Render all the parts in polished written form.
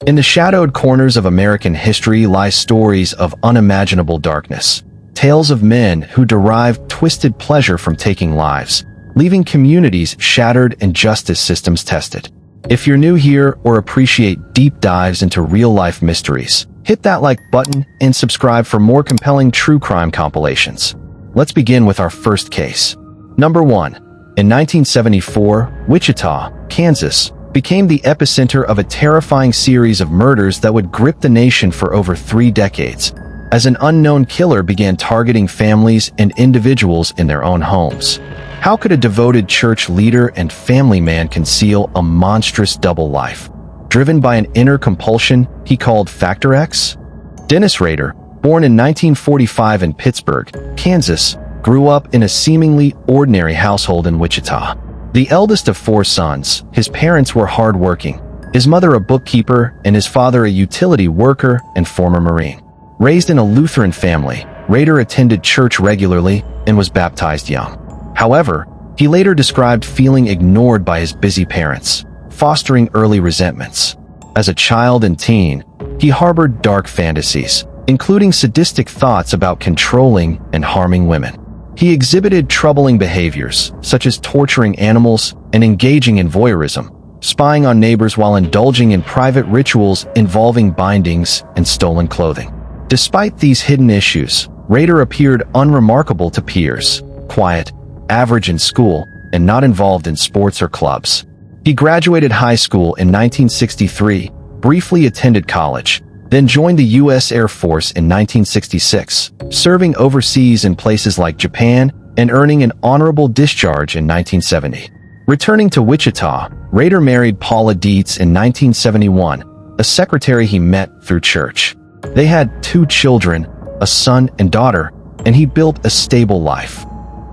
In the shadowed corners of American history lie stories of unimaginable darkness. Tales of men who derive twisted pleasure from taking lives, leaving communities shattered and justice systems tested. If you're new here or appreciate deep dives into real-life mysteries, hit that like button and subscribe for more compelling true crime compilations. Let's begin with our first case. Number 1. In 1974, Wichita, Kansas, became the epicenter of a terrifying series of murders that would grip the nation for over 3 decades, as an unknown killer began targeting families and individuals in their own homes. How could a devoted church leader and family man conceal a monstrous double life, driven by an inner compulsion he called Factor X? Dennis Rader, born in 1945 in Pittsburgh, Kansas, grew up in a seemingly ordinary household in Wichita. The eldest of 4 sons, his parents were hardworking, his mother a bookkeeper and his father a utility worker and former Marine. Raised in a Lutheran family, Rader attended church regularly and was baptized young. However, he later described feeling ignored by his busy parents, fostering early resentments. As a child and teen, he harbored dark fantasies, including sadistic thoughts about controlling and harming women. He exhibited troubling behaviors, such as torturing animals and engaging in voyeurism, spying on neighbors while indulging in private rituals involving bindings and stolen clothing. Despite these hidden issues, Rader appeared unremarkable to peers, quiet, average in school, and not involved in sports or clubs. He graduated high school in 1963, briefly attended college, then joined the U.S. Air Force in 1966, serving overseas in places like Japan and earning an honorable discharge in 1970. Returning to Wichita, Rader married Paula Dietz in 1971, a secretary he met through church. They had 2 children, a son and daughter, and he built a stable life,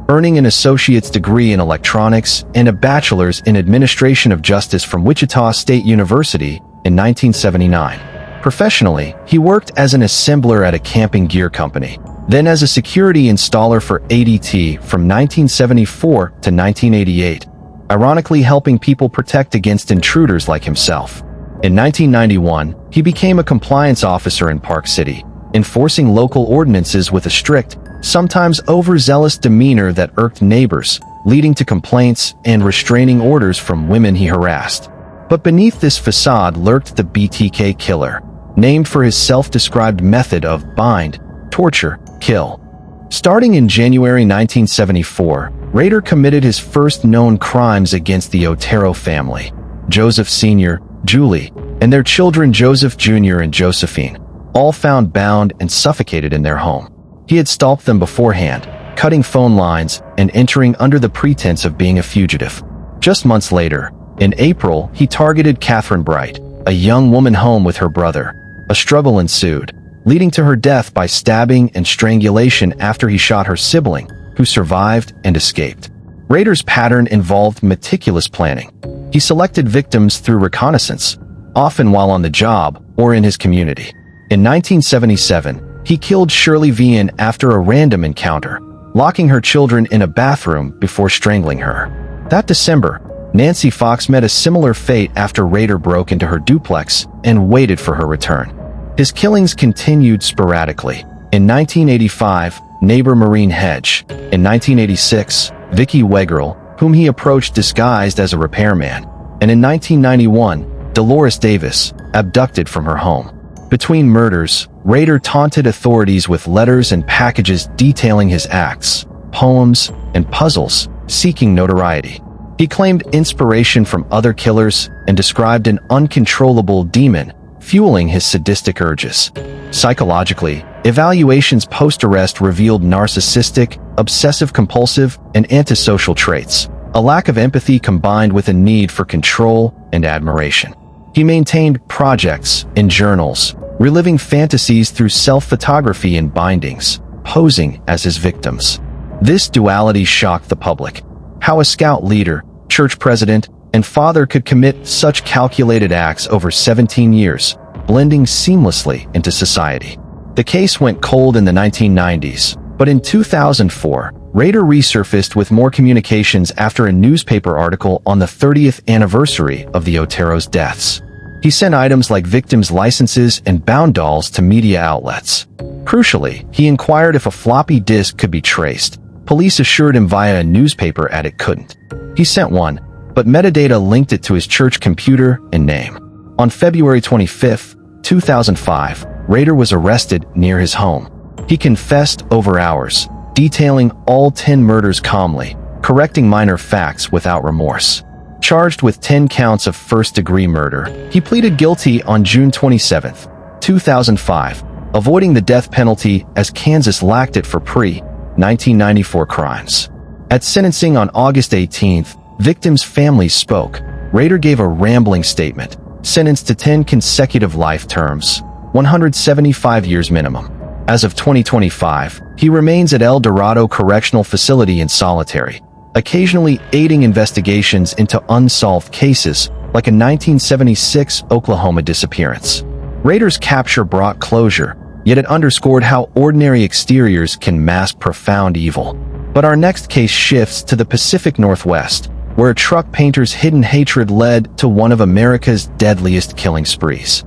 earning an associate's degree in electronics and a bachelor's in administration of justice from Wichita State University in 1979. Professionally, he worked as an assembler at a camping gear company, then as a security installer for ADT from 1974 to 1988, ironically helping people protect against intruders like himself. In 1991, he became a compliance officer in Park City, enforcing local ordinances with a strict, sometimes overzealous demeanor that irked neighbors, leading to complaints and restraining orders from women he harassed. But beneath this facade lurked the BTK Killer, named for his self-described method of bind, torture, kill. Starting in January 1974, Rader committed his first known crimes against the Otero family, Joseph Sr., Julie, and their children Joseph Jr. and Josephine, all found bound and suffocated in their home. He had stalked them beforehand, cutting phone lines and entering under the pretense of being a fugitive. Just months later, in April, he targeted Catherine Bright, a young woman home with her brother. A struggle ensued, leading to her death by stabbing and strangulation after he shot her sibling, who survived and escaped. Rader's pattern involved meticulous planning. He selected victims through reconnaissance, often while on the job or in his community. In 1977, he killed Shirley Vian after a random encounter, locking her children in a bathroom before strangling her. That December, Nancy Fox met a similar fate after Rader broke into her duplex and waited for her return. His killings continued sporadically. In 1985, neighbor Maureen Hedge. In 1986, Vicky Wegerle, whom he approached disguised as a repairman. And in 1991, Dolores Davis, abducted from her home. Between murders, Rader taunted authorities with letters and packages detailing his acts, poems, and puzzles, seeking notoriety. He claimed inspiration from other killers and described an uncontrollable demon fueling his sadistic urges. Psychologically, evaluations post-arrest revealed narcissistic, obsessive-compulsive, and antisocial traits, a lack of empathy combined with a need for control and admiration. He maintained projects in journals, reliving fantasies through self-photography and bindings, posing as his victims. This duality shocked the public. How a scout leader, church president, and father could commit such calculated acts over 17 years, blending seamlessly into society. The case went cold in the 1990s, but in 2004, Rader resurfaced with more communications after a newspaper article on the 30th anniversary of the Otero's deaths. He sent items like victims' licenses and bound dolls to media outlets. Crucially, he inquired if a floppy disk could be traced. Police assured him via a newspaper ad it couldn't. He sent one, but metadata linked it to his church computer and name. On February 25, 2005, Rader was arrested near his home. He confessed over hours, detailing all 10 murders calmly, correcting minor facts without remorse. Charged with 10 counts of first-degree murder, he pleaded guilty on June 27, 2005, avoiding the death penalty as Kansas lacked it for pre-1994 crimes. At sentencing on August 18, victims' families spoke. Rader gave a rambling statement, sentenced to 10 consecutive life terms, 175 years minimum. As of 2025, he remains at El Dorado Correctional Facility in solitary, occasionally aiding investigations into unsolved cases like a 1976 Oklahoma disappearance. Rader's capture brought closure, yet it underscored how ordinary exteriors can mask profound evil. But our next case shifts to the Pacific Northwest, where a truck painter's hidden hatred led to one of America's deadliest killing sprees.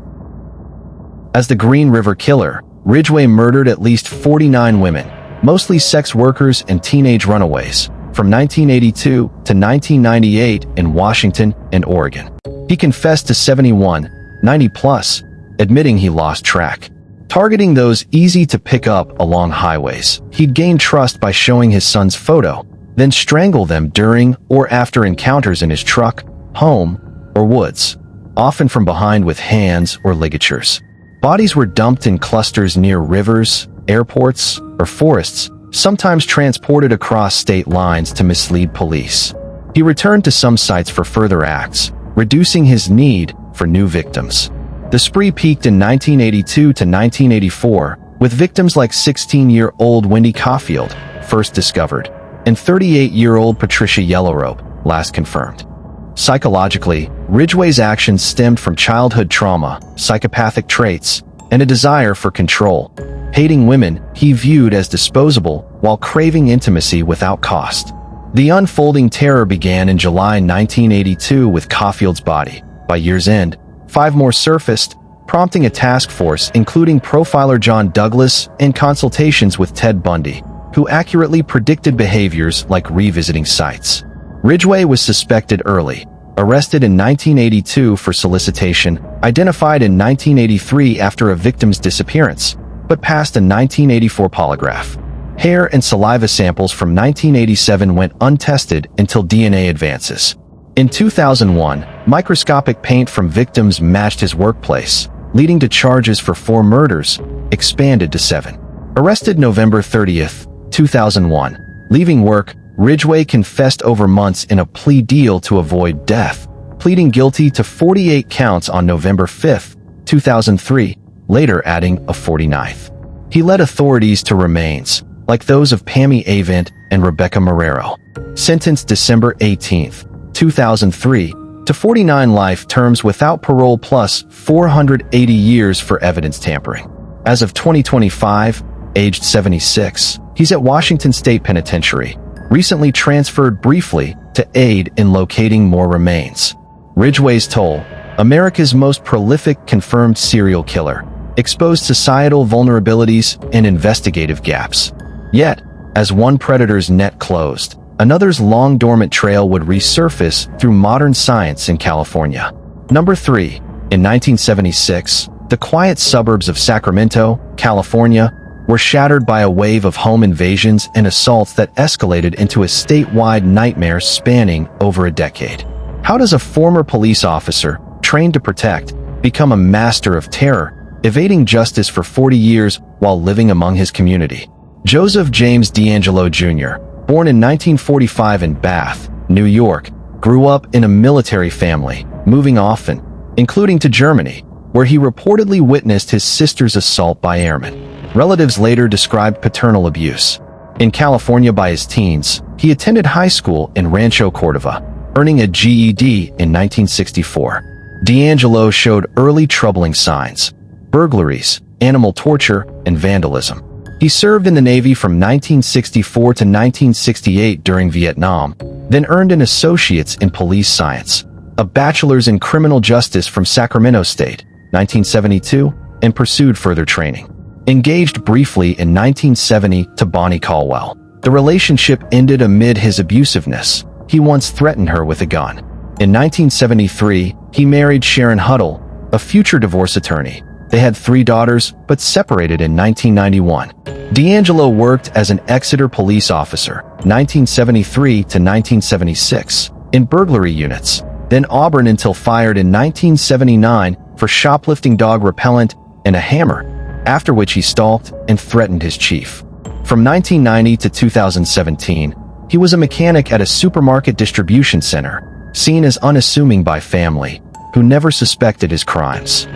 As the Green River Killer, Ridgway murdered at least 49 women, mostly sex workers and teenage runaways, from 1982 to 1998 in Washington and Oregon. He confessed to 71, 90 plus, admitting he lost track. Targeting those easy to pick up along highways, he'd gain trust by showing his son's photo, then strangle them during or after encounters in his truck, home, or woods, often from behind with hands or ligatures. Bodies were dumped in clusters near rivers, airports, or forests, sometimes transported across state lines to mislead police. He returned to some sites for further acts, reducing his need for new victims. The spree peaked in 1982 to 1984, with victims like 16-year-old Wendy Caulfield, first discovered, and 38-year-old Patricia Yellowrope, last confirmed. Psychologically, Ridgway's actions stemmed from childhood trauma, psychopathic traits, and a desire for control. Hating women, he viewed as disposable, while craving intimacy without cost. The unfolding terror began in July 1982 with Caulfield's body. By year's end, 5 more surfaced, prompting a task force including profiler John Douglas and consultations with Ted Bundy, who accurately predicted behaviors like revisiting sites. Ridgway was suspected early, arrested in 1982 for solicitation, identified in 1983 after a victim's disappearance, but passed a 1984 polygraph. Hair and saliva samples from 1987 went untested until DNA advances. In 2001, microscopic paint from victims matched his workplace, leading to charges for 4 murders, expanded to 7. Arrested November 30, 2001, leaving work, Ridgway confessed over months in a plea deal to avoid death, pleading guilty to 48 counts on November 5, 2003, later adding a 49th. He led authorities to remains, like those of Pammy Avent and Rebecca Marrero. Sentenced December 18, 2003, to 49 life terms without parole plus 480 years for evidence tampering. As of 2025, aged 76, he's at Washington State Penitentiary, recently transferred briefly to aid in locating more remains. Ridgway's toll, America's most prolific confirmed serial killer, exposed societal vulnerabilities and investigative gaps. Yet, as one predator's net closed, another's long-dormant trail would resurface through modern science in California. Number 3. In 1976, the quiet suburbs of Sacramento, California, were shattered by a wave of home invasions and assaults that escalated into a statewide nightmare spanning over a decade. How does a former police officer, trained to protect, become a master of terror, evading justice for 40 years while living among his community? Joseph James DeAngelo Jr., born in 1945 in Bath, New York, grew up in a military family, moving often, including to Germany, where he reportedly witnessed his sister's assault by airmen. Relatives later described paternal abuse. In California by his teens, he attended high school in Rancho Cordova, earning a GED in 1964. DeAngelo showed early troubling signs: burglaries, animal torture, and vandalism. He served in the Navy from 1964 to 1968 during Vietnam, then earned an associate's in police science, a bachelor's in criminal justice from Sacramento State, 1972, and pursued further training. Engaged briefly in 1970 to Bonnie Caldwell. The relationship ended amid his abusiveness. He once threatened her with a gun. In 1973, he married Sharon Huddle, a future divorce attorney. They had 3 daughters, but separated in 1991. DeAngelo worked as an Exeter police officer, 1973 to 1976, in burglary units, then Auburn until fired in 1979 for shoplifting dog repellent and a hammer, after which he stalked and threatened his chief. From 1990 to 2017, he was a mechanic at a supermarket distribution center, seen as unassuming by family, who never suspected his crimes.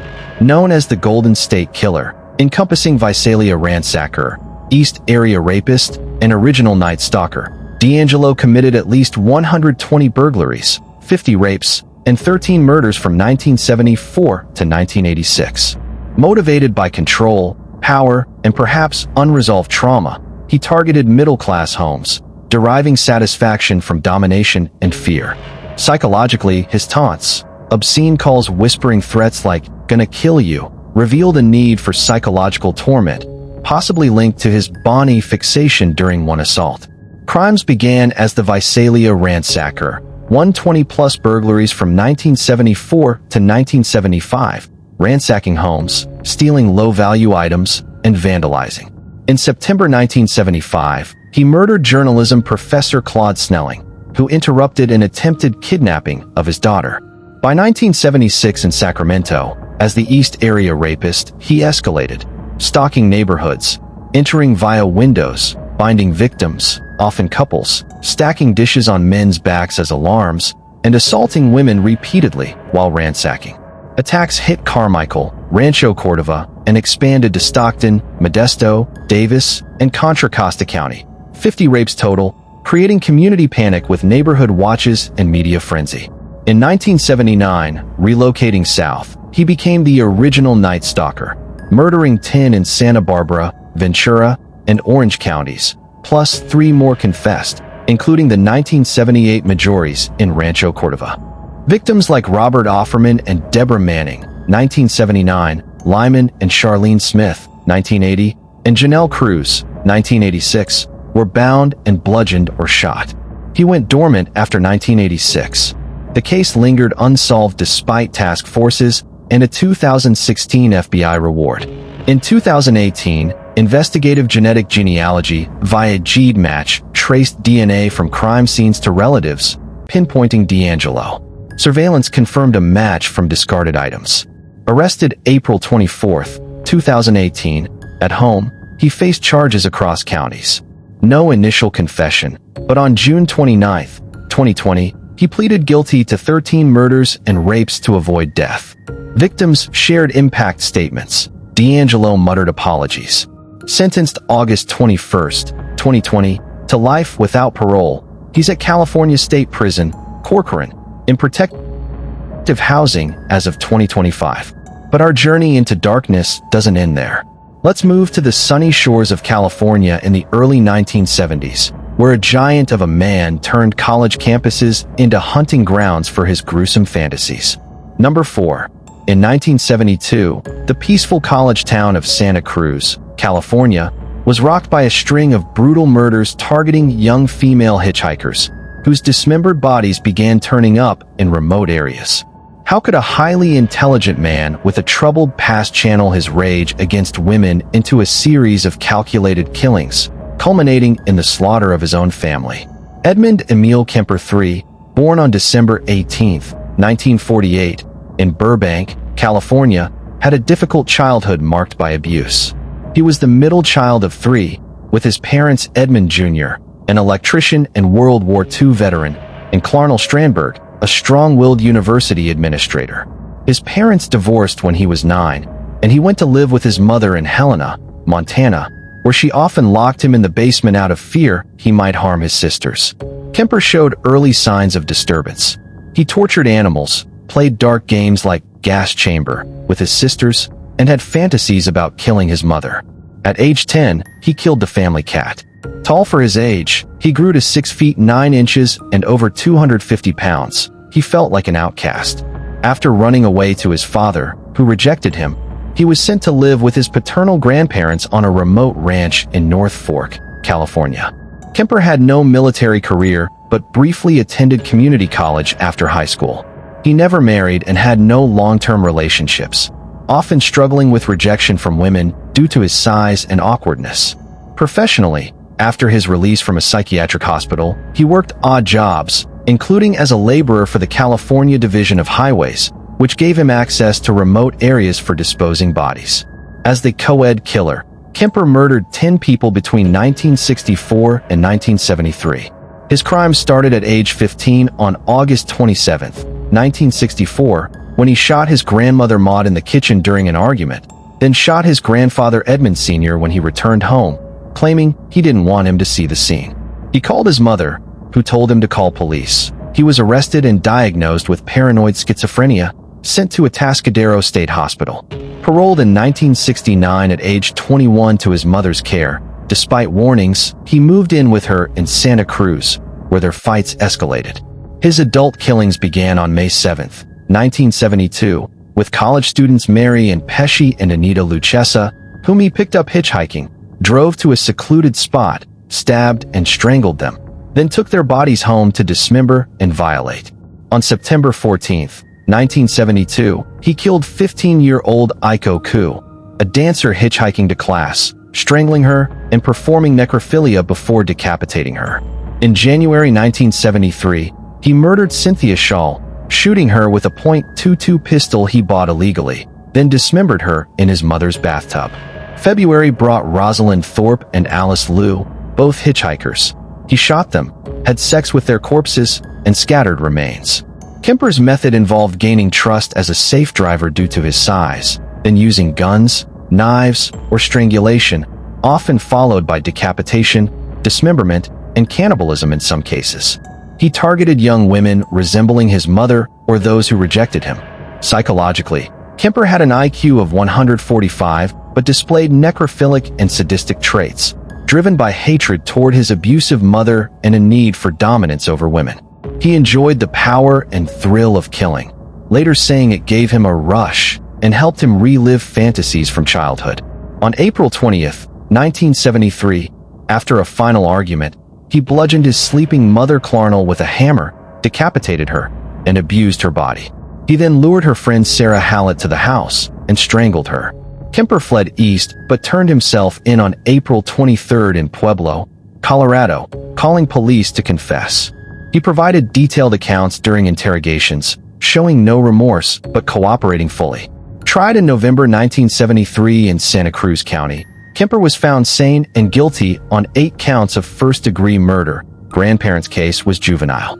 Known as the Golden State Killer, encompassing Visalia ransacker, East Area rapist, and original Night Stalker, DeAngelo committed at least 120 burglaries, 50 rapes, and 13 murders from 1974 to 1986. Motivated by control, power, and perhaps unresolved trauma, he targeted middle-class homes, deriving satisfaction from domination and fear. Psychologically, his taunts, obscene calls, whispering threats like, "gonna kill you," revealed a need for psychological torment, possibly linked to his Bonnie fixation during one assault. Crimes began as the Visalia ransacker, 120-plus burglaries from 1974 to 1975, ransacking homes, stealing low-value items, and vandalizing. In September 1975, he murdered journalism professor Claude Snelling, who interrupted an attempted kidnapping of his daughter. By 1976 in Sacramento, as the East Area rapist, he escalated, stalking neighborhoods, entering via windows, binding victims, often couples, stacking dishes on men's backs as alarms, and assaulting women repeatedly while ransacking. Attacks hit Carmichael, Rancho Cordova, and expanded to Stockton, Modesto, Davis, and Contra Costa County. 50 rapes total, creating community panic with neighborhood watches and media frenzy. In 1979, relocating south, he became the original Night Stalker, murdering 10 in Santa Barbara, Ventura, and Orange counties, plus 3 more confessed, including the 1978 Majoris in Rancho Cordova. Victims like Robert Offerman and Deborah Manning, 1979, Lyman and Charlene Smith, 1980, and Janelle Cruz, 1986, were bound and bludgeoned or shot. He went dormant after 1986. The case lingered unsolved despite task forces and a 2016 FBI reward. In 2018, investigative genetic genealogy via GEDmatch traced DNA from crime scenes to relatives, pinpointing DeAngelo. Surveillance confirmed a match from discarded items. Arrested April 24, 2018, at home, he faced charges across counties. No initial confession, but on June 29, 2020, he pleaded guilty to 13 murders and rapes to avoid death. Victims shared impact statements. DeAngelo muttered apologies. Sentenced August 21, 2020, to life without parole, he's at California State Prison, Corcoran, in protective housing as of 2025. But our journey into darkness doesn't end there. Let's move to the sunny shores of California in the early 1970s, where a giant of a man turned college campuses into hunting grounds for his gruesome fantasies. Number 4. In 1972, the peaceful college town of Santa Cruz, California, was rocked by a string of brutal murders targeting young female hitchhikers, whose dismembered bodies began turning up in remote areas. How could a highly intelligent man with a troubled past channel his rage against women into a series of calculated killings, culminating in the slaughter of his own family? Edmund Emil Kemper III, born on December 18, 1948, in Burbank, California, had a difficult childhood marked by abuse. He was the middle child of 3, with his parents Edmund Jr., an electrician and World War II veteran, and Clarnell Strandberg, a strong-willed university administrator. His parents divorced when he was 9, and he went to live with his mother in Helena, Montana, where she often locked him in the basement out of fear he might harm his sisters. Kemper showed early signs of disturbance. He tortured animals, played dark games like Gas Chamber with his sisters, and had fantasies about killing his mother. At age 10, he killed the family cat. Tall for his age, he grew to 6 feet 9 inches and over 250 pounds, he felt like an outcast. After running away to his father, who rejected him, he was sent to live with his paternal grandparents on a remote ranch in North Fork, California. Kemper had no military career, but briefly attended community college after high school. He never married and had no long-term relationships, often struggling with rejection from women due to his size and awkwardness. Professionally, after his release from a psychiatric hospital, he worked odd jobs, including as a laborer for the California Division of Highways, which gave him access to remote areas for disposing bodies. As the co-ed killer, Kemper murdered 10 people between 1964 and 1973. His crimes started at age 15 on August 27, 1964, when he shot his grandmother Maud in the kitchen during an argument, then shot his grandfather Edmund Sr. when he returned home, claiming he didn't want him to see the scene. He called his mother, who told him to call police. He was arrested and diagnosed with paranoid schizophrenia, sent to Atascadero State Hospital. Paroled in 1969 at age 21 to his mother's care, despite warnings, he moved in with her in Santa Cruz, where their fights escalated. His adult killings began on May 7, 1972, with college students Mary and Pesci and Anita Lucchesa, whom he picked up hitchhiking, drove to a secluded spot, stabbed and strangled them, then took their bodies home to dismember and violate. On September 14, 1972, he killed 15-year-old Aiko Koo, a dancer hitchhiking to class, strangling her and performing necrophilia before decapitating her. In January 1973, he murdered Cynthia Shaw, shooting her with a .22 pistol he bought illegally, then dismembered her in his mother's bathtub. February brought Rosalind Thorpe and Alice Liu, both hitchhikers. He shot them, had sex with their corpses, and scattered remains. Kemper's method involved gaining trust as a safe driver due to his size, then using guns, knives, or strangulation, often followed by decapitation, dismemberment, and cannibalism in some cases. He targeted young women resembling his mother or those who rejected him. Psychologically, Kemper had an IQ of 145 but displayed necrophilic and sadistic traits, driven by hatred toward his abusive mother and a need for dominance over women. He enjoyed the power and thrill of killing, later saying it gave him a rush and helped him relive fantasies from childhood. On April 20, 1973, after a final argument, he bludgeoned his sleeping mother Clarnell with a hammer, decapitated her, and abused her body. He then lured her friend Sarah Hallett to the house and strangled her. Kemper fled east but turned himself in on April 23 in Pueblo, Colorado, calling police to confess. He provided detailed accounts during interrogations, showing no remorse but cooperating fully. Tried in November 1973 in Santa Cruz County, Kemper was found sane and guilty on 8 counts of first-degree murder. Grandparents' case was juvenile.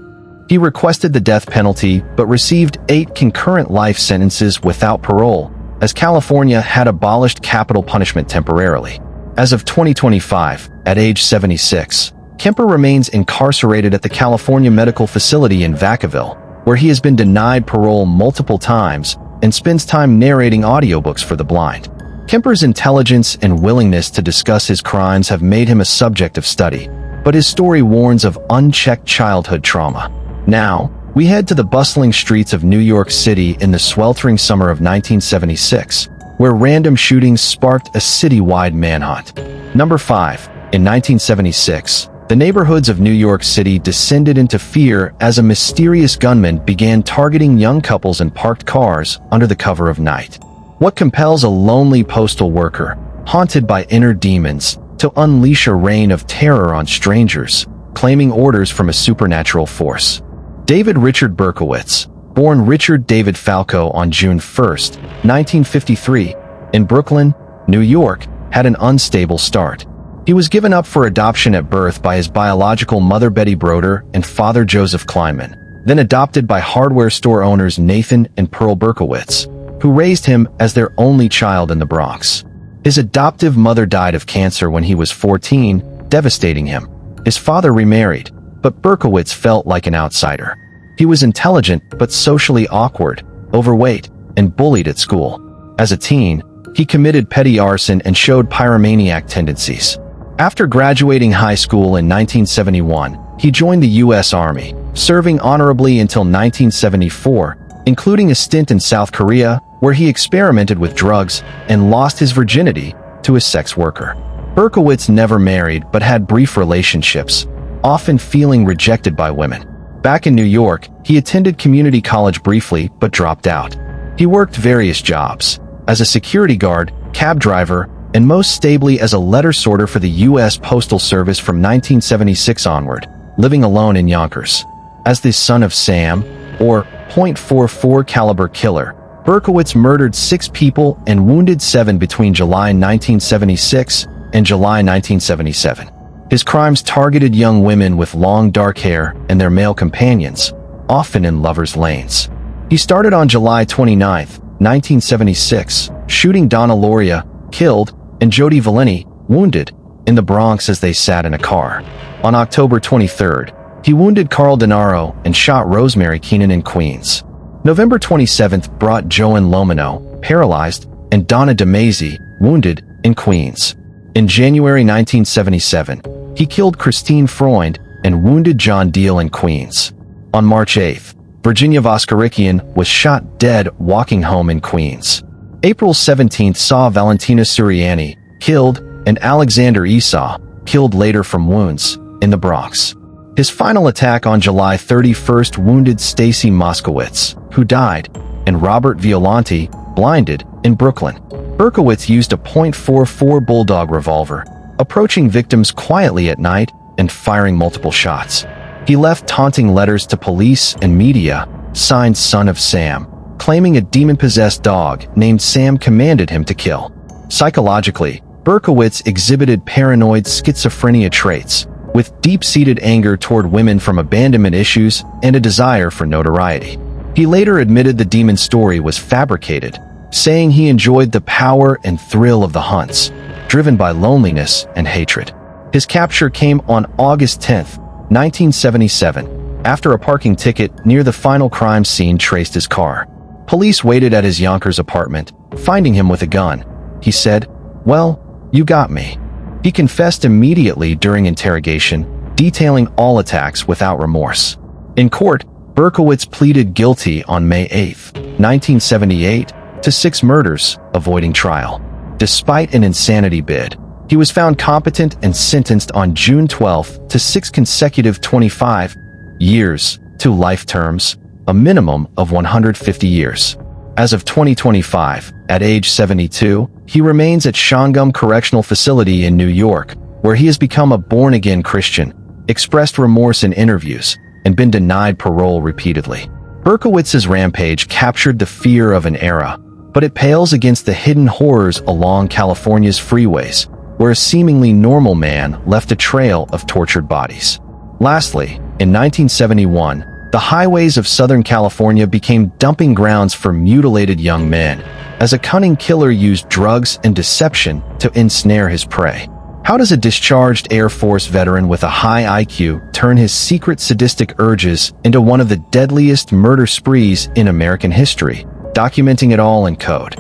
He requested the death penalty but received 8 concurrent life sentences without parole, as California had abolished capital punishment temporarily. As of 2025, at age 76, Kemper remains incarcerated at the California Medical Facility in Vacaville, where he has been denied parole multiple times and spends time narrating audiobooks for the blind. Kemper's intelligence and willingness to discuss his crimes have made him a subject of study, but his story warns of unchecked childhood trauma. Now, we head to the bustling streets of New York City in the sweltering summer of 1976, where random shootings sparked a city-wide manhunt. Number 5. In 1976, the neighborhoods of New York City descended into fear as a mysterious gunman began targeting young couples in parked cars under the cover of night. What compels a lonely postal worker, haunted by inner demons, to unleash a reign of terror on strangers, claiming orders from a supernatural force? David Richard Berkowitz, born Richard David Falco on June 1, 1953, in Brooklyn, New York, had an unstable start. He was given up for adoption at birth by his biological mother Betty Broder and father Joseph Kleinman, then adopted by hardware store owners Nathan and Pearl Berkowitz, who raised him as their only child in the Bronx. His adoptive mother died of cancer when he was 14, devastating him. His father remarried, but Berkowitz felt like an outsider. He was intelligent but socially awkward, overweight, and bullied at school. As a teen, he committed petty arson and showed pyromaniac tendencies. After graduating high school in 1971, he joined the U.S. Army, serving honorably until 1974, including a stint in South Korea, where he experimented with drugs and lost his virginity to a sex worker. Berkowitz never married but had brief relationships, often feeling rejected by women. Back in New York, he attended community college briefly but dropped out. He worked various jobs, as a security guard, cab driver, and most stably as a letter sorter for the U.S. Postal Service from 1976 onward, living alone in Yonkers. As the son of Sam, or .44 caliber killer, Berkowitz murdered 6 people and wounded 7 between July 1976 and July 1977. His crimes targeted young women with long dark hair and their male companions, often in lovers' lanes. He started on July 29, 1976, shooting Donna Loria, killed, and Jody Valeni, wounded, in the Bronx as they sat in a car. On October 23rd, he wounded Carl Denaro and shot Rosemary Keenan in Queens. November 27th brought Joan Lomino, paralyzed, and Donna DeMazy, wounded, in Queens. In January 1977, he killed Christine Freund and wounded John Deal in Queens. On March 8th, Virginia Voskerikian was shot dead walking home in Queens. April 17th saw Valentina Suriani, killed, and Alexander Esau, killed later from wounds, in the Bronx. His final attack on July 31st wounded Stacy Moskowitz, who died, and Robert Violante, blinded, in Brooklyn. Berkowitz used a .44 Bulldog revolver, approaching victims quietly at night and firing multiple shots. He left taunting letters to police and media, signed Son of Sam, claiming a demon-possessed dog named Sam commanded him to kill. Psychologically, Berkowitz exhibited paranoid schizophrenia traits, with deep-seated anger toward women from abandonment issues and a desire for notoriety. He later admitted the demon story was fabricated, saying he enjoyed the power and thrill of the hunts, driven by loneliness and hatred. His capture came on August 10, 1977, after a parking ticket near the final crime scene traced his car. Police waited at his Yonkers apartment, finding him with a gun. He said, "Well, you got me." He confessed immediately during interrogation, detailing all attacks without remorse. In court, Berkowitz pleaded guilty on May 8, 1978, to 6 murders, avoiding trial. Despite an insanity bid, he was found competent and sentenced on June 12 to 6 consecutive 25 years to life terms, a minimum of 150 years. As of 2025, at age 72, he remains at Shangum Correctional Facility in New York, where he has become a born-again Christian, expressed remorse in interviews, and been denied parole repeatedly. Berkowitz's rampage captured the fear of an era, but it pales against the hidden horrors along California's freeways, where a seemingly normal man left a trail of tortured bodies. Lastly, in 1971, the highways of Southern California became dumping grounds for mutilated young men, as a cunning killer used drugs and deception to ensnare his prey. How does a discharged Air Force veteran with a high IQ turn his secret sadistic urges into one of the deadliest murder sprees in American history, documenting it all in code?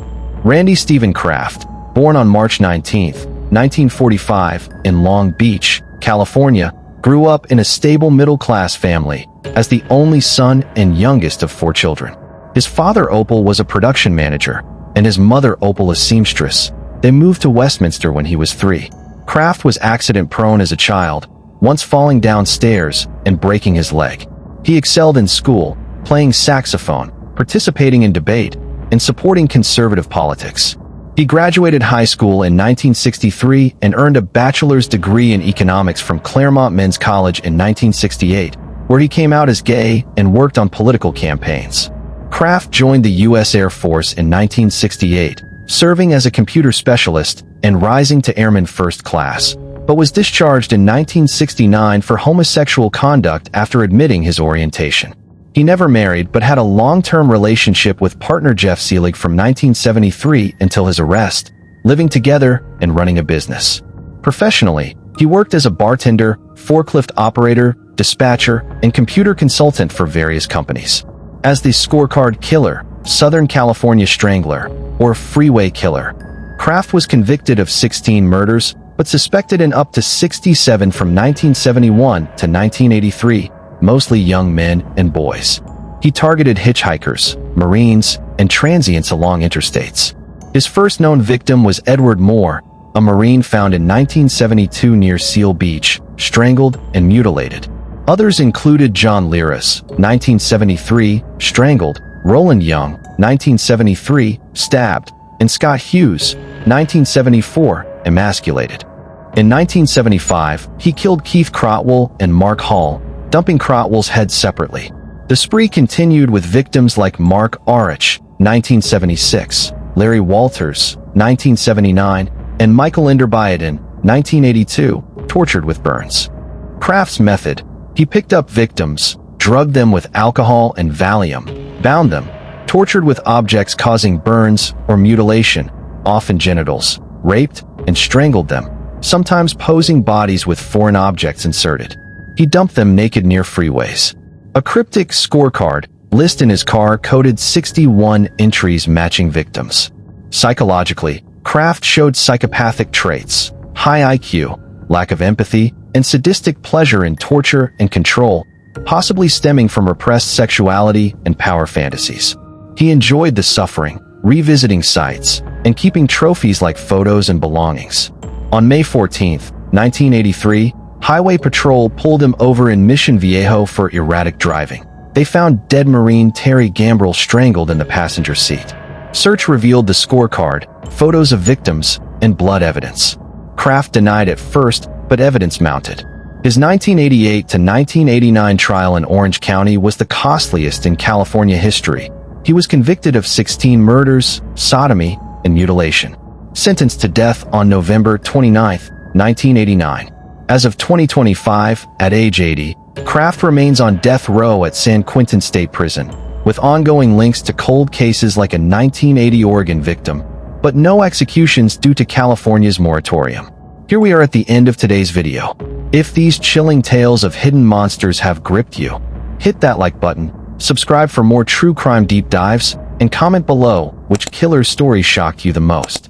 Randy Stephen Kraft, born on March 19, 1945, in Long Beach, California, grew up in a stable middle-class family, as the only son and youngest of 4 children. His father Opal was a production manager, and his mother Opal a seamstress. They moved to Westminster when he was 3. Kraft was accident-prone as a child, once falling downstairs and breaking his leg. He excelled in school, playing saxophone, participating in debate, and supporting conservative politics. He graduated high school in 1963 and earned a bachelor's degree in economics from Claremont Men's College in 1968, where he came out as gay and worked on political campaigns. Kraft joined the U.S. Air Force in 1968, serving as a computer specialist and rising to Airman First Class, but was discharged in 1969 for homosexual conduct after admitting his orientation. He never married but had a long-term relationship with partner Jeff Seelig from 1973 until his arrest, living together and running a business. Professionally, he worked as a bartender, forklift operator, dispatcher, and computer consultant for various companies. As the Scorecard Killer, Southern California Strangler, or Freeway Killer, Kraft was convicted of 16 murders, but suspected in up to 67 from 1971 to 1983, mostly young men and boys. He targeted hitchhikers, Marines, and transients along interstates. His first known victim was Edward Moore, a Marine found in 1972 near Seal Beach, strangled and mutilated. Others included John Liras, 1973, strangled, Roland Young, 1973, stabbed, and Scott Hughes, 1974, emasculated. In 1975, he killed Keith Crotwell and Mark Hall, dumping Crotwell's head separately. The spree continued with victims like Mark Arich, 1976, Larry Walters, 1979, and Michael Inderbyden, 1982, tortured with burns. Kraft's method: he picked up victims, drugged them with alcohol and Valium, bound them, tortured with objects causing burns or mutilation, often genitals, raped, and strangled them, sometimes posing bodies with foreign objects inserted. He dumped them naked near freeways. A cryptic scorecard list in his car coded 61 entries matching victims. Psychologically, Kraft showed psychopathic traits: high IQ, lack of empathy, and sadistic pleasure in torture and control, possibly stemming from repressed sexuality and power fantasies. He enjoyed the suffering, revisiting sites, and keeping trophies like photos and belongings. On May 14, 1983, Highway Patrol pulled him over in Mission Viejo for erratic driving. They found dead Marine Terry Gambrell strangled in the passenger seat. Search revealed the scorecard, photos of victims, and blood evidence. Kraft denied at first, but evidence mounted. His 1988 to 1989 trial in Orange County was the costliest in California history. He was convicted of 16 murders, sodomy, and mutilation. Sentenced to death on November 29, 1989. As of 2025, at age 80, Kraft remains on death row at San Quentin State Prison, with ongoing links to cold cases like a 1980 Oregon victim, but no executions due to California's moratorium. Here we are at the end of today's video. If these chilling tales of hidden monsters have gripped you, hit that like button, subscribe for more true crime deep dives, and comment below which killer story shocked you the most.